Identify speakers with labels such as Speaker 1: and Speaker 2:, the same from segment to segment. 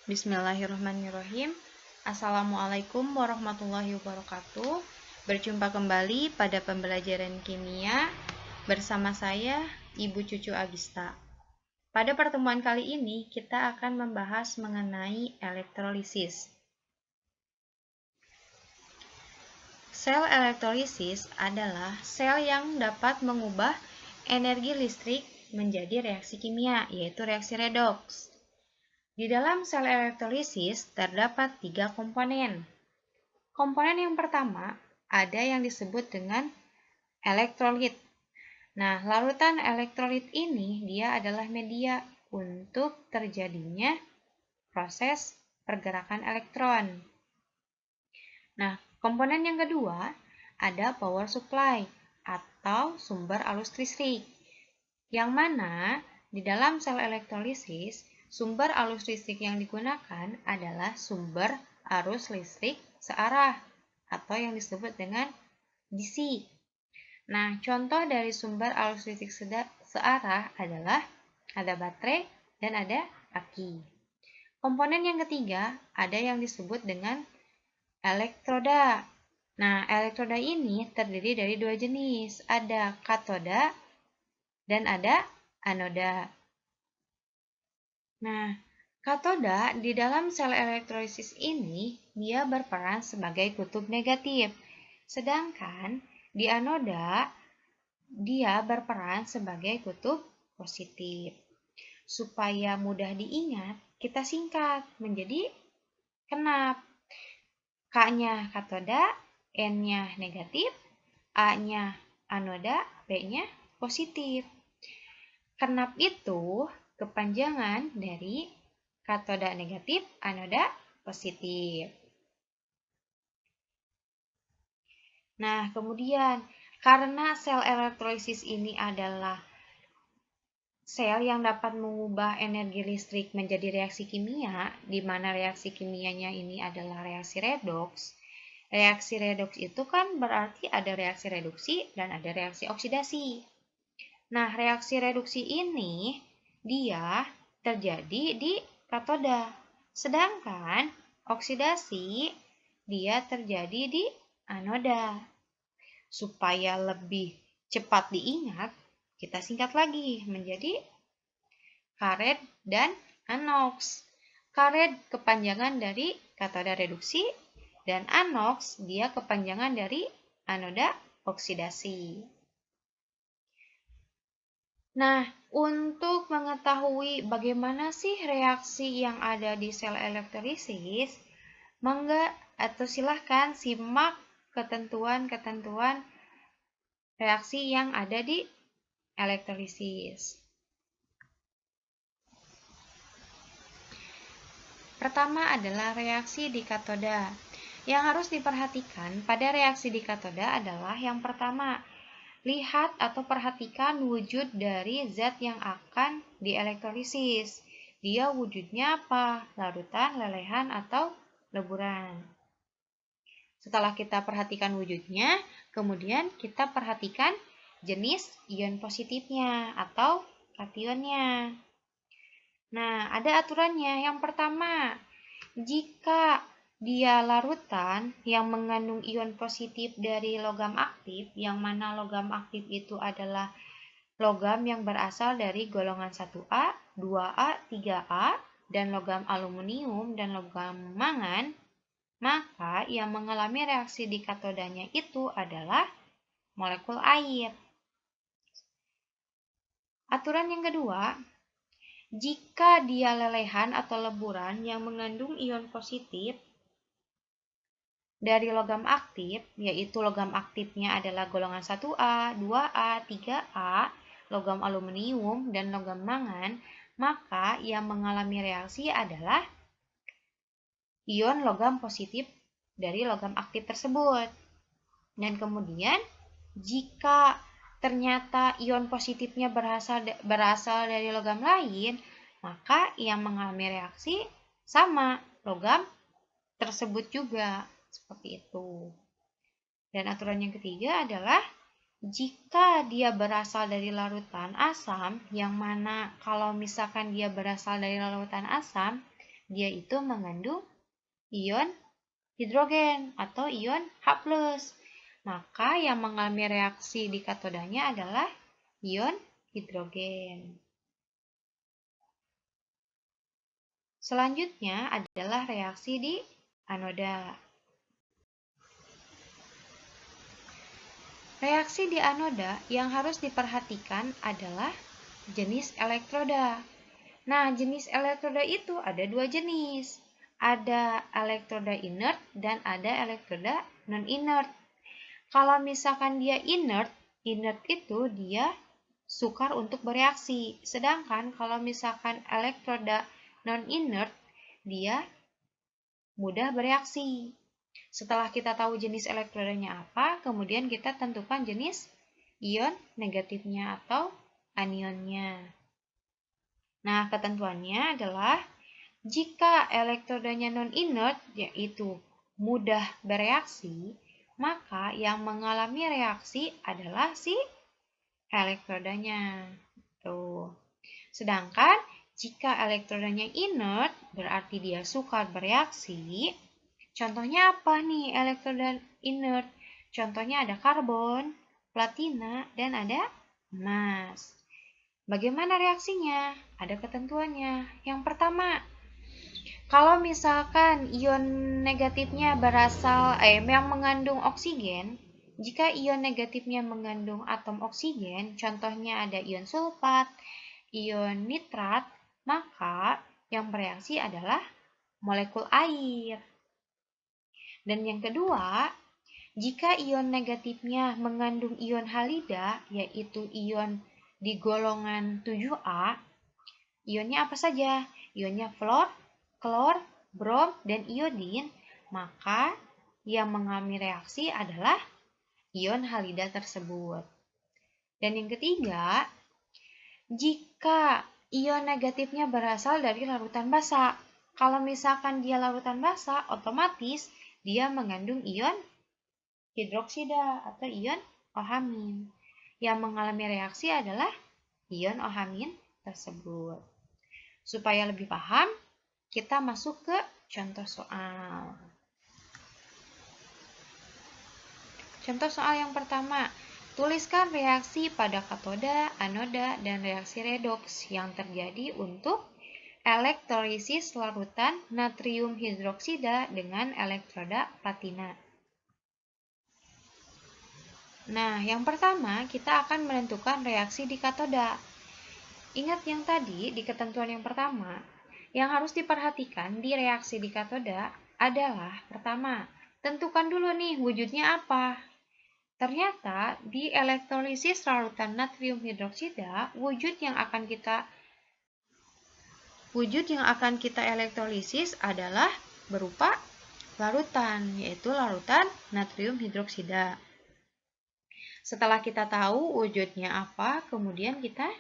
Speaker 1: Bismillahirrahmanirrahim. Assalamualaikum warahmatullahi wabarakatuh. Berjumpa kembali pada pembelajaran kimia bersama saya, Ibu Cucu Agista. Pada pertemuan kali ini, kita akan membahas mengenai elektrolisis. Sel elektrolisis adalah sel yang dapat mengubah energi listrik menjadi reaksi kimia, yaitu reaksi redoks. Di dalam sel elektrolisis terdapat 3 komponen. Komponen yang pertama ada yang disebut dengan elektrolit. Nah, larutan elektrolit ini dia adalah media untuk terjadinya proses pergerakan elektron. Nah, komponen yang kedua ada power supply atau sumber arus listrik. Yang mana di dalam sel elektrolisis sumber arus listrik yang digunakan adalah sumber arus listrik searah atau yang disebut dengan DC. Nah, contoh dari sumber arus listrik searah adalah ada baterai dan ada aki. Komponen yang ketiga ada yang disebut dengan elektroda. Nah, elektroda ini terdiri dari 2 jenis, ada katoda dan ada anoda. Nah, katoda di dalam sel elektrolisis ini dia berperan sebagai kutub negatif. Sedangkan di anoda dia berperan sebagai kutub positif. Supaya mudah diingat, kita singkat menjadi kenap. K-nya katoda, N-nya negatif, A-nya anoda, B-nya positif. Kenap itu kepanjangan dari katoda negatif, anoda positif. Nah, kemudian karena sel elektrolisis ini adalah sel yang dapat mengubah energi listrik menjadi reaksi kimia, di mana reaksi kimianya ini adalah reaksi redoks. Reaksi redoks itu kan berarti ada reaksi reduksi dan ada reaksi oksidasi. Nah, reaksi reduksi ini dia terjadi di katoda. Sedangkan oksidasi dia terjadi di anoda. Supaya lebih cepat diingat, kita singkat lagi menjadi karet dan anoks. Karet kepanjangan dari katoda reduksi dan anoks dia kepanjangan dari anoda oksidasi. Nah, untuk mengetahui bagaimana sih reaksi yang ada di sel elektrolisis, mangga atau silahkan simak ketentuan-ketentuan reaksi yang ada di elektrolisis. Pertama adalah reaksi di katoda. Yang harus diperhatikan pada reaksi di katoda adalah yang pertama, lihat atau perhatikan wujud dari zat yang akan dielektrolisis. Dia wujudnya apa? Larutan, lelehan, atau leburan. Setelah kita perhatikan wujudnya, kemudian kita perhatikan jenis ion positifnya atau kationnya. Nah, ada aturannya. Yang pertama, jika dia larutan yang mengandung ion positif dari logam aktif, yang mana logam aktif itu adalah logam yang berasal dari golongan 1A, 2A, 3A, dan logam aluminium dan logam mangan, maka yang mengalami reaksi di katodanya itu adalah molekul air. Aturan yang kedua, jika dia lelehan atau leburan yang mengandung ion positif dari logam aktif, yaitu logam aktifnya adalah golongan 1A, 2A, 3A, logam aluminium, dan logam mangan, maka yang mengalami reaksi adalah ion logam positif dari logam aktif tersebut. Dan kemudian, jika ternyata ion positifnya berasal dari logam lain, maka yang mengalami reaksi sama logam tersebut juga. Seperti itu. Dan aturan yang ketiga adalah jika dia berasal dari larutan asam, yang mana kalau misalkan dia berasal dari larutan asam, dia itu mengandung ion hidrogen atau ion H+. Maka yang mengalami reaksi di katodanya adalah ion hidrogen. Selanjutnya adalah reaksi di anoda. Reaksi di anoda yang harus diperhatikan adalah jenis elektroda. Nah, jenis elektroda itu ada dua jenis. Ada elektroda inert dan ada elektroda non-inert. Kalau misalkan dia inert itu dia sukar untuk bereaksi. Sedangkan kalau misalkan elektroda non-inert, dia mudah bereaksi. Setelah kita tahu jenis elektrodanya apa, kemudian kita tentukan jenis ion negatifnya atau anionnya. Nah, ketentuannya adalah jika elektrodanya non-inert, yaitu mudah bereaksi, maka yang mengalami reaksi adalah si elektrodanya. Tuh. Sedangkan jika elektrodanya inert, berarti dia sukar bereaksi. Contohnya apa nih elektroda inert? Contohnya ada karbon, platina, dan ada emas. Bagaimana reaksinya? Ada ketentuannya. Yang pertama, kalau misalkan ion negatifnya berasal yang mengandung oksigen, jika ion negatifnya mengandung atom oksigen, contohnya ada ion sulfat, ion nitrat, maka yang bereaksi adalah molekul air. Dan yang kedua, jika ion negatifnya mengandung ion halida, yaitu ion di golongan 7A, ionnya apa saja? Ionnya fluor, klor, brom, dan iodin, maka yang mengalami reaksi adalah ion halida tersebut. Dan yang ketiga, jika ion negatifnya berasal dari larutan basa. Kalau misalkan dia larutan basa, otomatis dia mengandung ion hidroksida atau ion OH-. Yang mengalami reaksi adalah ion OH- tersebut. Supaya lebih paham, kita masuk ke contoh soal. Contoh soal yang pertama, tuliskan reaksi pada katoda, anoda, dan reaksi redoks yang terjadi untuk elektrolisis larutan natrium hidroksida dengan elektroda platina. Nah, yang pertama kita akan menentukan reaksi di katoda. Ingat yang tadi di ketentuan yang pertama, yang harus diperhatikan di reaksi di katoda adalah pertama, tentukan dulu nih wujudnya apa. Ternyata di elektrolisis larutan natrium hidroksida, wujud yang akan kita elektrolisis adalah berupa larutan, yaitu larutan natrium hidroksida. Setelah kita tahu wujudnya apa, kemudian kita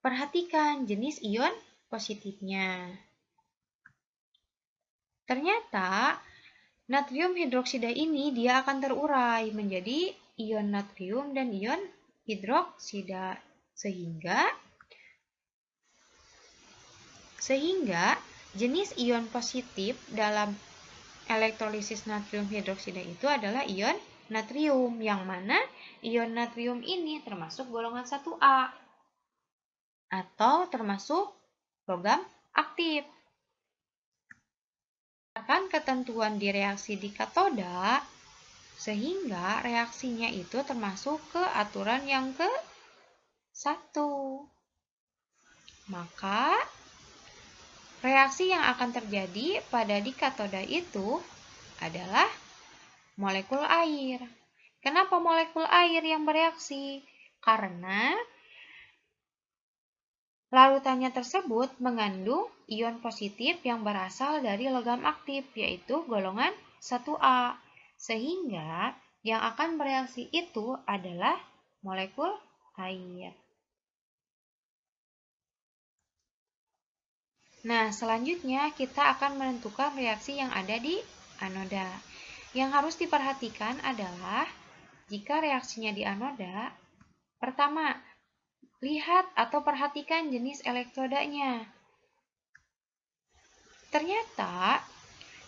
Speaker 1: perhatikan jenis ion positifnya. Ternyata natrium hidroksida ini dia akan terurai menjadi ion natrium dan ion hidroksida sehingga jenis ion positif dalam elektrolisis natrium hidroksida itu adalah ion natrium, yang mana ion natrium ini termasuk golongan 1A atau termasuk logam aktif. Berdasarkan ketentuan di reaksi di katoda, sehingga reaksinya itu termasuk ke aturan yang ke-1. Maka reaksi yang akan terjadi pada di katoda itu adalah molekul air. Kenapa molekul air yang bereaksi? Karena larutannya tersebut mengandung ion positif yang berasal dari logam aktif, yaitu golongan 1A. Sehingga yang akan bereaksi itu adalah molekul air. Nah, selanjutnya kita akan menentukan reaksi yang ada di anoda. Yang harus diperhatikan adalah jika reaksinya di anoda, pertama, lihat atau perhatikan jenis elektrodanya. Ternyata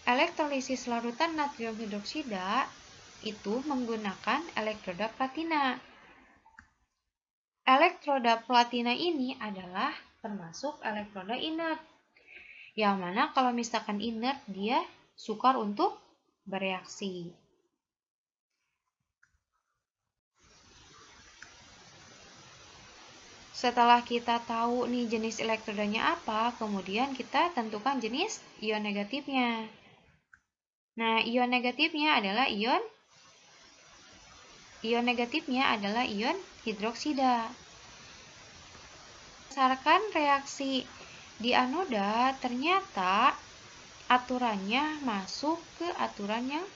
Speaker 1: elektrolisis larutan natrium hidroksida itu menggunakan elektroda platina. Elektroda platina ini adalah termasuk elektroda inert. Yang mana kalau misalkan inert dia sukar untuk bereaksi. Setelah kita tahu nih jenis elektrodanya apa, kemudian kita tentukan jenis ion negatifnya. Nah, ion negatifnya adalah ion hidroksida. Berdasarkan reaksi di anoda, ternyata aturannya masuk ke aturan yang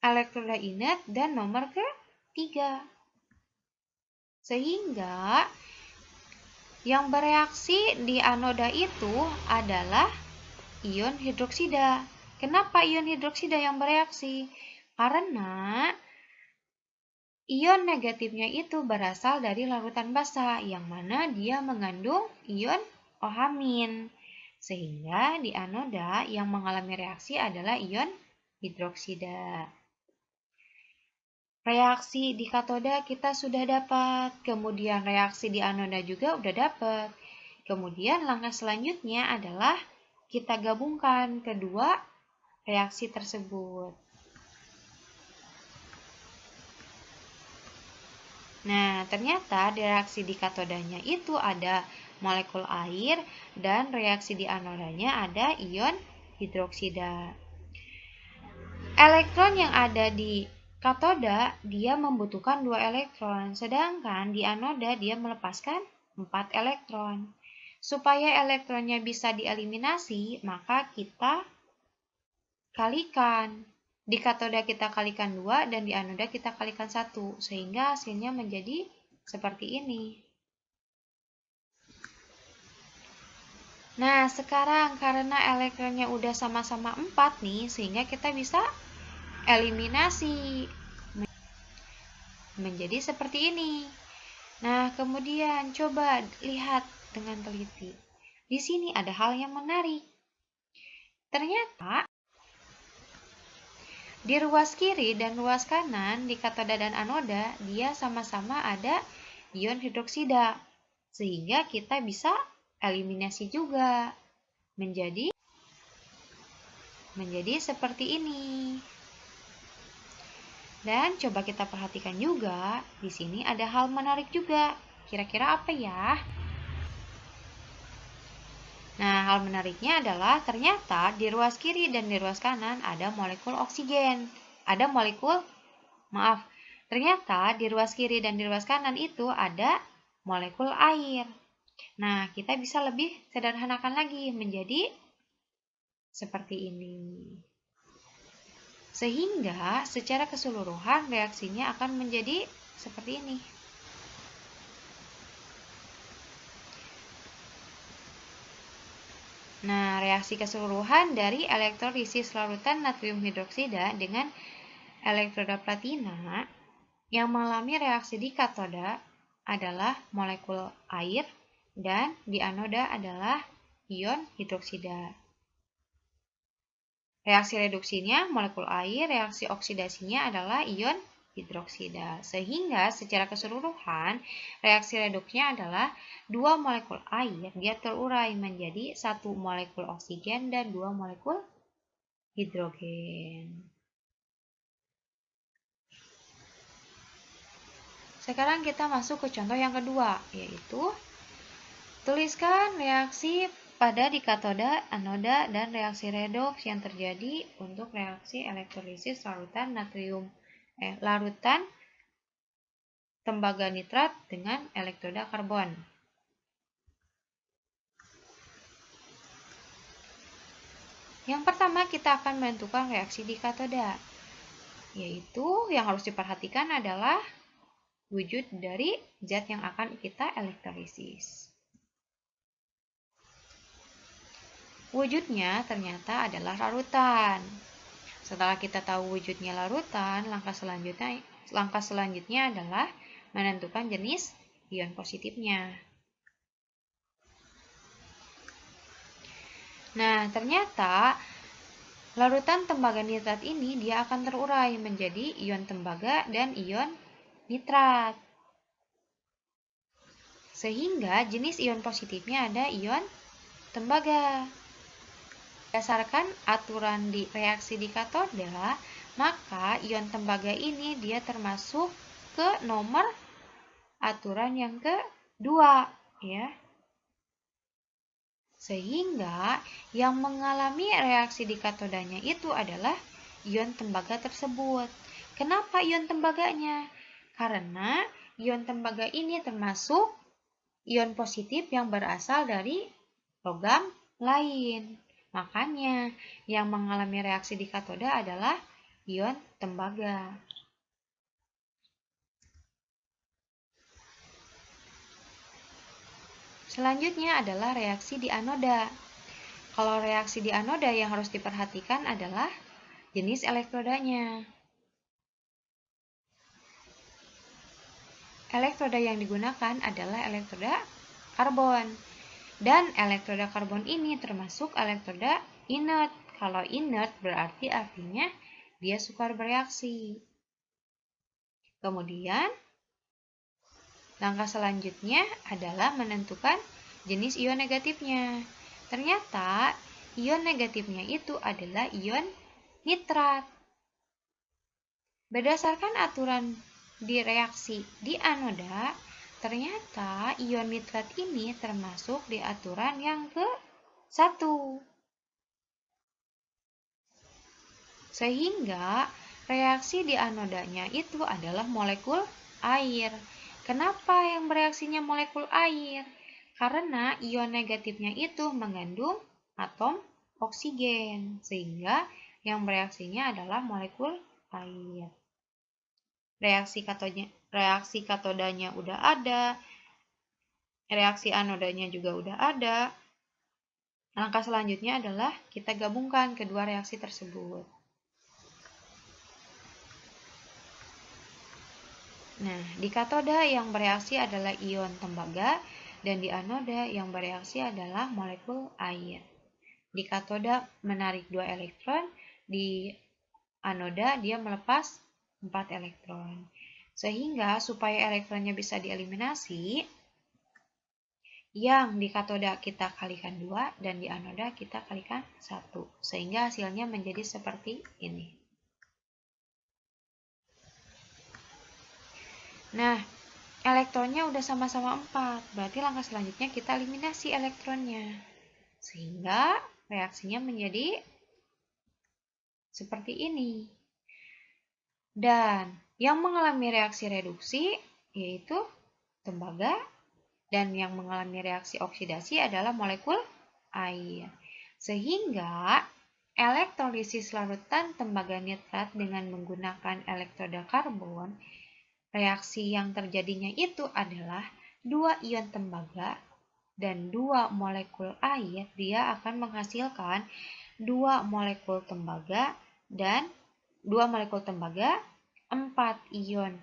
Speaker 1: elektroda inert dan nomor ketiga. Sehingga yang bereaksi di anoda itu adalah ion hidroksida. Kenapa ion hidroksida yang bereaksi? Karena ion negatifnya itu berasal dari larutan basa, yang mana dia mengandung ion OH-. Sehingga di anoda yang mengalami reaksi adalah ion hidroksida. Reaksi di katoda kita sudah dapat, kemudian reaksi di anoda juga udah dapat. Kemudian langkah selanjutnya adalah kita gabungkan kedua reaksi tersebut. Nah, ternyata di reaksi di katodanya itu ada molekul air dan reaksi di anodanya ada ion hidroksida. Elektron yang ada di katoda dia membutuhkan 2 elektron, sedangkan di anoda dia melepaskan 4 elektron. Supaya elektronnya bisa dieliminasi, maka kita kalikan. Di katoda kita kalikan 2 dan di anoda kita kalikan 1, sehingga hasilnya menjadi seperti ini. Nah, sekarang karena elektronnya udah sama-sama 4 nih, sehingga kita bisa eliminasi menjadi seperti ini. Nah, kemudian coba lihat dengan teliti. Di sini ada hal yang menarik. Ternyata di ruas kiri dan ruas kanan di katoda dan anoda dia sama-sama ada ion hidroksida. Sehingga kita bisa eliminasi juga menjadi seperti ini. Dan coba kita perhatikan juga, di sini ada hal menarik juga. Kira-kira apa ya? Nah, hal menariknya adalah ternyata di ruas kiri dan di ruas kanan ada molekul oksigen. Ternyata di ruas kiri dan di ruas kanan itu ada molekul air. Nah, kita bisa lebih sederhanakan lagi menjadi seperti ini. Sehingga secara keseluruhan reaksinya akan menjadi seperti ini. Nah, reaksi keseluruhan dari elektrolisis larutan natrium hidroksida dengan elektroda platina yang mengalami reaksi di katoda adalah molekul air dan di anoda adalah ion hidroksida. Reaksi reduksinya molekul air, reaksi oksidasinya adalah ion hidroksida. Sehingga secara keseluruhan reaksi reduksnya adalah 2 molekul air dia terurai menjadi 1 molekul oksigen dan 2 molekul hidrogen. Sekarang kita masuk ke contoh yang kedua, yaitu tuliskan reaksi pada di katoda, anoda, dan reaksi redoks yang terjadi untuk reaksi elektrolisis larutan tembaga nitrat dengan elektroda karbon. Yang pertama kita akan menentukan reaksi di katoda, yaitu yang harus diperhatikan adalah wujud dari zat yang akan kita elektrolisis. Wujudnya ternyata adalah larutan. Setelah kita tahu wujudnya larutan, langkah selanjutnya adalah menentukan jenis ion positifnya. Nah, ternyata larutan tembaga nitrat ini dia akan terurai menjadi ion tembaga dan ion nitrat. Sehingga jenis ion positifnya ada ion tembaga. Berdasarkan aturan di reaksi di katoda, maka ion tembaga ini dia termasuk ke nomor aturan yang kedua, ya. Sehingga yang mengalami reaksi di katodanya itu adalah ion tembaga tersebut. Kenapa ion tembaganya? Karena ion tembaga ini termasuk ion positif yang berasal dari logam lain. Makanya yang mengalami reaksi di katoda adalah ion tembaga. Selanjutnya adalah reaksi di anoda. Kalau reaksi di anoda yang harus diperhatikan adalah jenis elektrodanya. Elektroda yang digunakan adalah elektroda karbon. Dan elektroda karbon ini termasuk elektroda inert. Kalau inert berarti artinya dia sukar bereaksi. Kemudian, langkah selanjutnya adalah menentukan jenis ion negatifnya. Ternyata ion negatifnya itu adalah ion nitrat. Berdasarkan aturan di reaksi di anoda, ternyata ion nitrat ini termasuk di aturan yang ke-1. Sehingga reaksi di anodanya itu adalah molekul air. Kenapa yang bereaksinya molekul air? Karena ion negatifnya itu mengandung atom oksigen, sehingga yang bereaksinya adalah molekul air. Reaksi katodanya udah ada, reaksi anodanya juga udah ada. Langkah selanjutnya adalah kita gabungkan kedua reaksi tersebut. Nah, di katoda yang bereaksi adalah ion tembaga dan di anoda yang bereaksi adalah molekul air. Di katoda menarik 2 elektron, di anoda dia melepas 4 elektron. Sehingga supaya elektronnya bisa dieliminasi, yang di katoda kita kalikan 2 dan di anoda kita kalikan 1. Sehingga hasilnya menjadi seperti ini. Nah, elektronnya udah sama-sama 4, berarti langkah selanjutnya kita eliminasi elektronnya. Sehingga reaksinya menjadi seperti ini. Dan yang mengalami reaksi reduksi yaitu tembaga dan yang mengalami reaksi oksidasi adalah molekul air. Sehingga elektrolisis larutan tembaga nitrat dengan menggunakan elektroda karbon, reaksi yang terjadinya itu adalah 2 ion tembaga dan 2 molekul air. Dia akan menghasilkan 2 molekul tembaga dan 2 molekul tembaga, 4 ion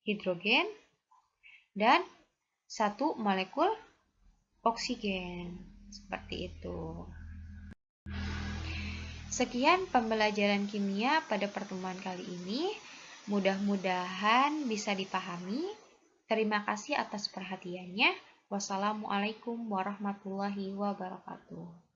Speaker 1: hidrogen, dan 1 molekul oksigen. Seperti itu. Sekian pembelajaran kimia pada pertemuan kali ini. Mudah-mudahan bisa dipahami. Terima kasih atas perhatiannya. Wassalamualaikum warahmatullahi wabarakatuh.